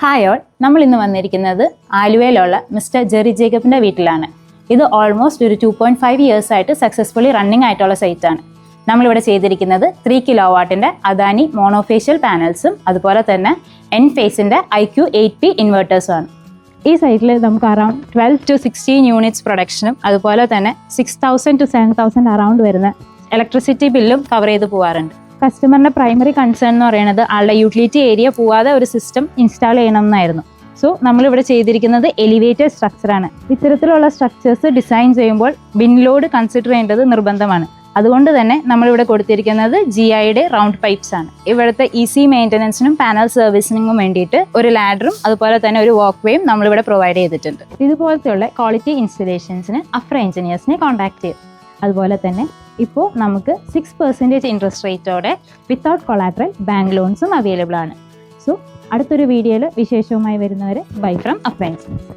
Hi all, നമ്മൾ ഇന്ന് വന്നിരിക്കുന്നത് ആലുവയിലുള്ള മിസ്റ്റർ ജെറി ജേക്കബിൻ്റെ വീട്ടിലാണ്. ഇത് ഓൾമോസ്റ്റ് ഒരു 2.5 ഇയേഴ്സ് ആയിട്ട് സക്സസ്ഫുള്ളി റണ്ണിങ് ആയിട്ടുള്ള സൈറ്റാണ്. നമ്മളിവിടെ ചെയ്തിരിക്കുന്നത് 3 കിലോവാട്ടിൻ്റെ അദാനി മോണോഫേഷ്യൽ പാനൽസും അതുപോലെ തന്നെ എൻഫേസിൻ്റെ IQ8P ഇൻവെർട്ടേഴ്സുമാണ്. ഈ സൈറ്റിൽ നമുക്ക് അറൗണ്ട് 12 to 16 യൂണിറ്റ്സ് പ്രൊഡക്ഷനും അതുപോലെ തന്നെ 6,000 to 7,000 അറൗണ്ട് വരുന്ന ഇലക്ട്രിസിറ്റി ബില്ലും കവർ ചെയ്ത് പോകാറുണ്ട്. കസ്റ്റമറിൻ്റെ പ്രൈമറി കൺസേൺ എന്ന് പറയുന്നത് ആളുടെ യൂട്ടിലിറ്റി ഏരിയ പോവാതെ ഒരു സിസ്റ്റം ഇൻസ്റ്റാൾ ചെയ്യണം എന്നായിരുന്നു. സോ നമ്മളിവിടെ ചെയ്തിരിക്കുന്നത് എലിവേറ്റഡ് സ്ട്രക്ചറാണ്. ഇത്തരത്തിലുള്ള സ്ട്രക്ചേഴ്സ് ഡിസൈൻ ചെയ്യുമ്പോൾ ബിൻ ലോഡ് കൺസിഡർ ചെയ്യേണ്ടത് നിർബന്ധമാണ്. അതുകൊണ്ട് തന്നെ നമ്മളിവിടെ കൊടുത്തിരിക്കുന്നത് GIയുടെ റൗണ്ട് പൈപ്സ് ആണ്. ഇവിടുത്തെ ഈസി മെയിൻ്റനൻസിനും പാനൽ സർവീസിനും വേണ്ടിയിട്ട് ഒരു ലാഡറും അതുപോലെ തന്നെ ഒരു വാക്ക് വേയും നമ്മളിവിടെ പ്രൊവൈഡ് ചെയ്തിട്ടുണ്ട്. ഇതുപോലത്തെയുള്ള ക്വാളിറ്റി ഇൻസ്റ്റലേഷൻസിന് അഫ്ര എഞ്ചിനീയേഴ്സിനെ കോൺടാക്ട് ചെയ്യും. അതുപോലെ തന്നെ ഇപ്പോൾ നമുക്ക് 6% ഇൻട്രസ്റ്റ് റേറ്റോടെ വിത്തൗട്ട് കൊളാട്രൽ ബാങ്ക് ലോൺസും അവൈലബിൾ ആണ്. സോ അടുത്തൊരു വീഡിയോയിൽ വിശേഷവുമായി വരുന്നവരെ ബൈ ഫ്രം അഫ്ര എഞ്ചിനീയേഴ്സ്.